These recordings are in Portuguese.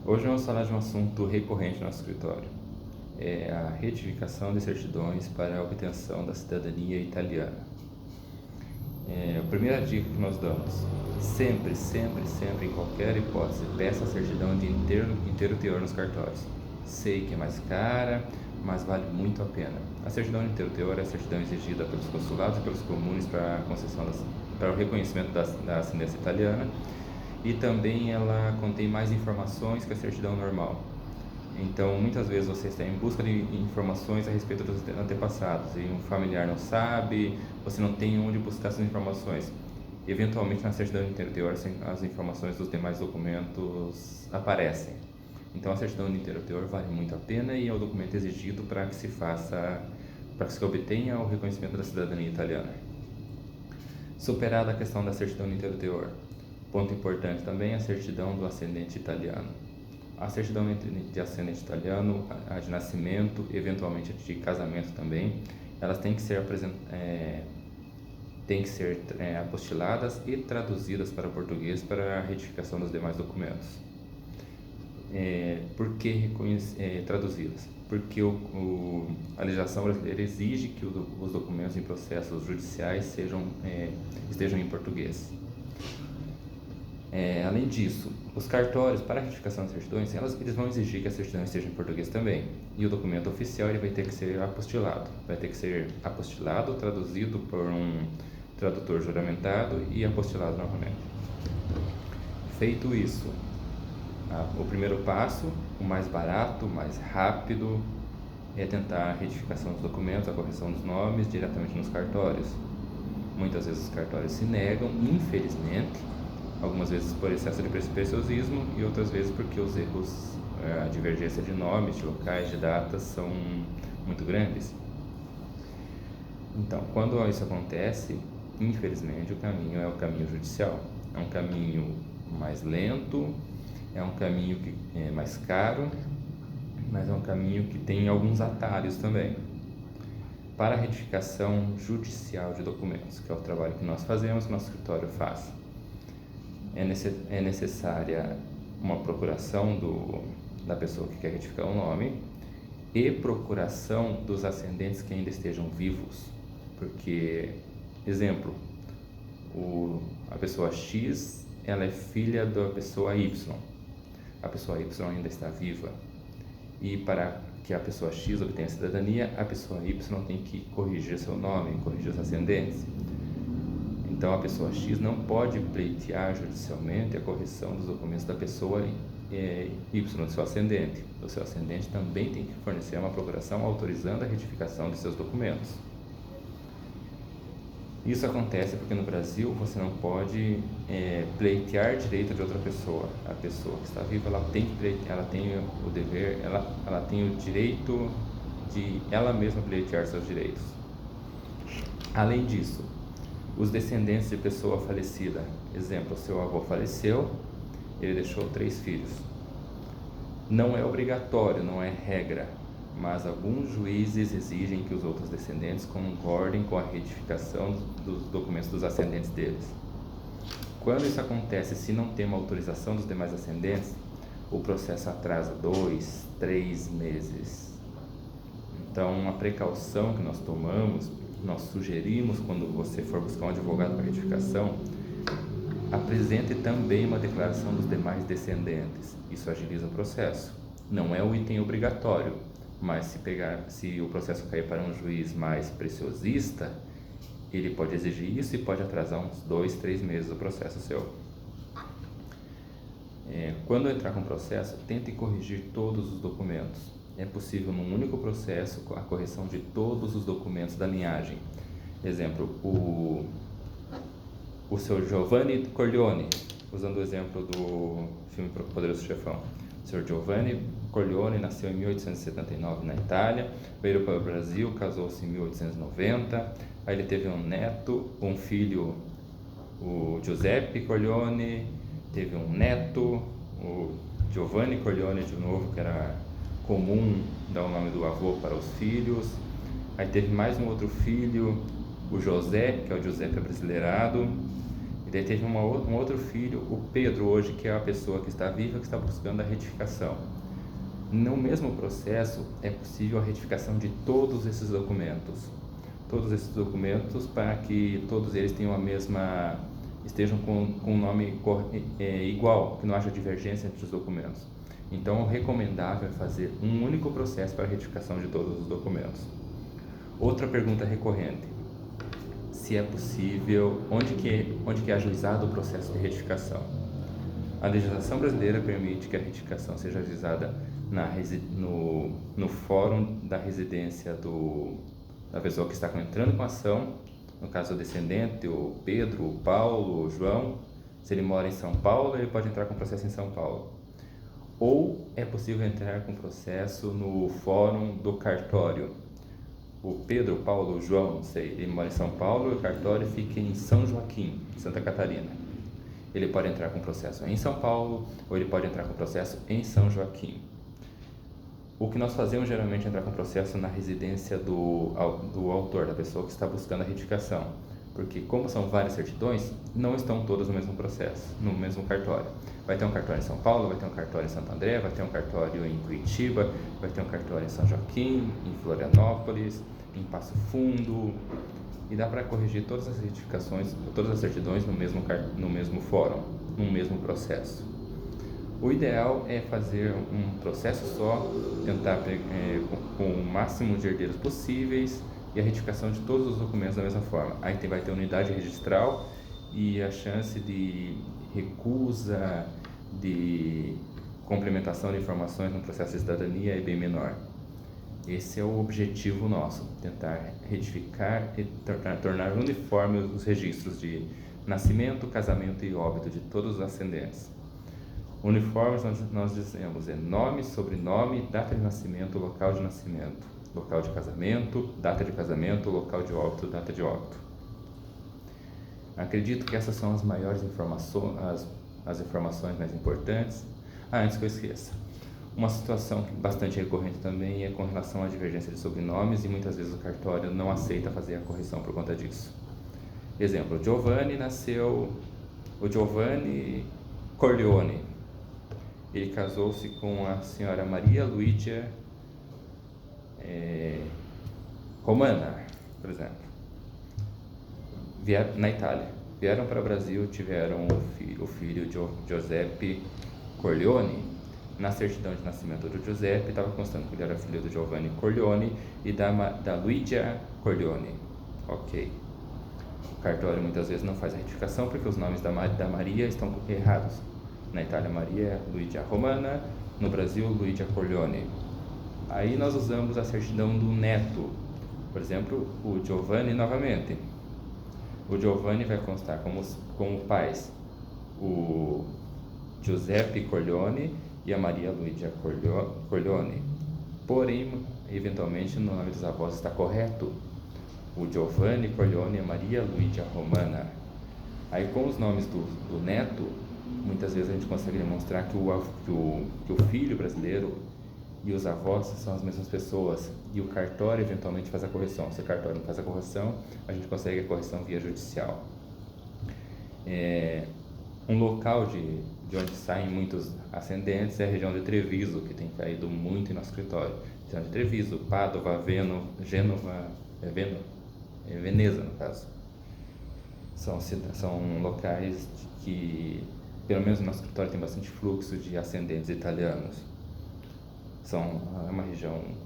Hoje vamos falar de um assunto recorrente no nosso escritório, é a retificação de certidões para a obtenção da cidadania italiana. A primeira dica que nós damos, sempre, em qualquer hipótese, peça a certidão de inteiro teor nos cartórios. Sei que é mais cara, mas vale muito a pena. A certidão de inteiro teor é a certidão exigida pelos consulados e pelos comunes para o reconhecimento da ascendência italiana, e também ela contém mais informações que a certidão normal. Então, muitas vezes você está em busca de informações a respeito dos antepassados e um familiar não sabe, você não tem onde buscar essas informações. Eventualmente, na certidão de inteiro teor, as informações dos demais documentos aparecem. Então, a certidão de inteiro teor vale muito a pena e é o documento exigido para que se obtenha o reconhecimento da cidadania italiana. Superada a questão da certidão de inteiro teor, ponto importante também é a certidão do ascendente italiano. A certidão de ascendente italiano, a de nascimento, eventualmente a de casamento também, elas têm que ser apostiladas e traduzidas para português para a retificação dos demais documentos. Por que traduzidas? Porque a legislação brasileira exige que os documentos em processos judiciais estejam em português. Além disso, os cartórios, para a retificação das certidões, eles vão exigir que a certidão esteja em português também. E o documento oficial ele vai ter que ser apostilado. Vai ter que ser apostilado, traduzido por um tradutor juramentado e apostilado novamente. Feito isso, o primeiro passo, o mais barato, o mais rápido, é tentar a retificação dos documentos, a correção dos nomes diretamente nos cartórios. Muitas vezes os cartórios se negam, infelizmente, algumas vezes por excesso de preciosismo e outras vezes porque os erros, a divergência de nomes, de locais, de datas são muito grandes. Então, quando isso acontece, infelizmente o caminho é o caminho judicial. É um caminho mais lento, é um caminho que é mais caro, mas é um caminho que tem alguns atalhos também. Para a retificação judicial de documentos, que é o trabalho que nós fazemos, que nosso escritório faz, é necessária uma procuração da pessoa que quer retificar o nome e procuração dos ascendentes que ainda estejam vivos, porque, exemplo, a pessoa X, ela é filha da pessoa Y, a pessoa Y ainda está viva, e para que a pessoa X obtenha a cidadania, a pessoa Y tem que corrigir seu nome, corrigir os ascendentes. Então, a pessoa X não pode pleitear judicialmente a correção dos documentos da pessoa Y, do seu ascendente. O seu ascendente também tem que fornecer uma procuração autorizando a retificação de seus documentos. Isso acontece porque no Brasil você não pode pleitear direito de outra pessoa. A pessoa que está viva, ela tem o dever, ela tem o direito de ela mesma pleitear seus direitos. Além disso, os descendentes de pessoa falecida, exemplo, seu avô faleceu, ele deixou 3 filhos. Não é obrigatório, não é regra, mas alguns juízes exigem que os outros descendentes concordem com a retificação dos documentos dos ascendentes deles. Quando isso acontece, se não tem uma autorização dos demais ascendentes, o processo atrasa 2, 3 meses. Então, a precaução que nós tomamos, nós sugerimos, quando você for buscar um advogado para retificação, apresente também uma declaração dos demais descendentes. Isso agiliza o processo. Não é um item obrigatório, mas se o processo cair para um juiz mais preciosista, ele pode exigir isso e pode atrasar uns 2, 3 meses o processo seu. Quando entrar com o processo, tente corrigir todos os documentos. É possível num único processo a correção de todos os documentos da linhagem. Exemplo, o seu Giovanni Corleone, usando o exemplo do filme Poderoso Chefão. O senhor Giovanni Corleone nasceu em 1879 na Itália, veio para o Brasil, casou-se em 1890, aí ele teve um filho, o Giuseppe Corleone, teve um neto, o Giovanni Corleone de novo, que era comum dar o nome do avô para os filhos. Aí teve mais um outro filho, o José, que é o Giuseppe abrasileirado, e Daí teve um outro filho, o Pedro, hoje, que é a pessoa que está viva, que está buscando a retificação. No mesmo processo, é possível a retificação de todos esses documentos. Todos esses documentos, para que todos eles tenham estejam com um nome igual, que não haja divergência entre os documentos. Então, o recomendável é fazer um único processo para a retificação de todos os documentos. Outra pergunta recorrente: se é possível, onde que é ajuizado o processo de retificação? A legislação brasileira permite que a retificação seja ajuizada no fórum da residência da pessoa que está entrando com a ação, no caso o descendente, o Pedro, o Paulo, o João. Se ele mora em São Paulo, ele pode entrar com processo em São Paulo. Ou é possível entrar com processo no fórum do cartório. O Pedro, o Paulo, o João, não sei, ele mora em São Paulo e o cartório fica em São Joaquim, Santa Catarina. Ele pode entrar com processo em São Paulo ou ele pode entrar com processo em São Joaquim. O que nós fazemos geralmente é entrar com processo na residência do autor, da pessoa que está buscando a retificação, porque como são várias certidões, não estão todas no mesmo processo, no mesmo cartório. Vai ter um cartório em São Paulo, vai ter um cartório em Santo André, vai ter um cartório em Curitiba, vai ter um cartório em São Joaquim, em Florianópolis, em Passo Fundo, e dá para corrigir todas as retificações, todas as certidões no mesmo fórum, no mesmo processo. O ideal é fazer um processo só, tentar com o máximo de herdeiros possíveis e a retificação de todos os documentos da mesma forma. Aí vai ter unidade registral e a chance de recusa, de complementação de informações no processo de cidadania é bem menor. Esse é o objetivo nosso, tentar retificar e tornar uniforme os registros de nascimento, casamento e óbito de todos os ascendentes. Uniformes nós dizemos nome, sobrenome, data de nascimento, local de nascimento, local de casamento, data de casamento, local de óbito, data de óbito. Acredito que essas são as maiores informações, as informações mais importantes. Antes que eu esqueça, uma situação bastante recorrente também é com relação à divergência de sobrenomes e muitas vezes o cartório não aceita fazer a correção por conta disso. Exemplo, Giovanni Corleone. Ele casou-se com a senhora Maria Luigia Romana, por exemplo. Na Itália. Vieram para o Brasil, tiveram o filho Giuseppe Corleone. Na certidão de nascimento do Giuseppe estava constando que ele era filho do Giovanni Corleone e da Luigia Corleone. Ok. O cartório muitas vezes não faz a retificação porque os nomes da Maria estão errados. Na Itália, Maria é Luigia Romana, no Brasil, Luigia Corleone. Aí nós usamos a certidão do neto, por exemplo, o Giovanni novamente. O Giovanni vai constar como pais o Giuseppe Corleone e a Maria Luigia Corleone. Porém, eventualmente, no nome dos avós está correto o Giovanni Corleone e a Maria Luigia Romana. Aí, com os nomes do neto, muitas vezes a gente consegue demonstrar que o filho brasileiro e os avós são as mesmas pessoas e o cartório eventualmente faz a correção. Se o cartório não faz a correção, a gente consegue a correção via judicial. Um local de onde saem muitos ascendentes é a região de Treviso, que tem caído muito em nosso escritório. Região de Treviso, Padova, Gênova, Veneza, no caso. São locais que, pelo menos no nosso escritório, tem bastante fluxo de ascendentes italianos.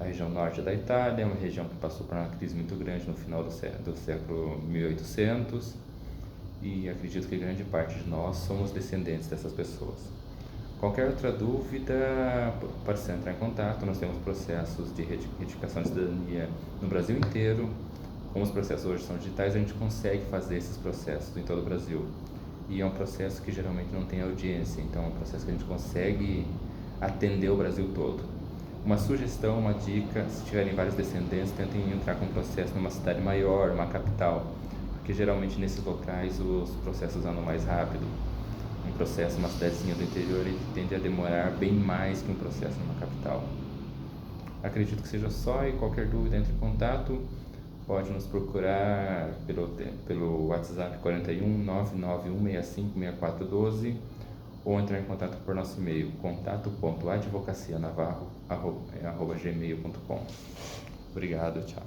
A região norte da Itália, é uma região que passou por uma crise muito grande no final do século 1800 e acredito que grande parte de nós somos descendentes dessas pessoas. Qualquer outra dúvida, pode ser entrar em contato. Nós temos processos de retificação de cidadania no Brasil inteiro. Como os processos hoje são digitais, a gente consegue fazer esses processos em todo o Brasil. E é um processo que geralmente não tem audiência, então é um processo que a gente consegue atender o Brasil todo. Uma sugestão, uma dica: se tiverem vários descendentes, tentem entrar com um processo numa cidade maior, uma capital, porque geralmente nesses locais os processos andam mais rápido. Um processo numa cidadezinha do interior ele tende a demorar bem mais que um processo numa capital. Acredito que seja só, e qualquer dúvida entre em contato. pode nos procurar pelo WhatsApp 41 99165 6412 ou entrar em contato por nosso e-mail contato.advocacianavarro@gmail.com. Obrigado, tchau.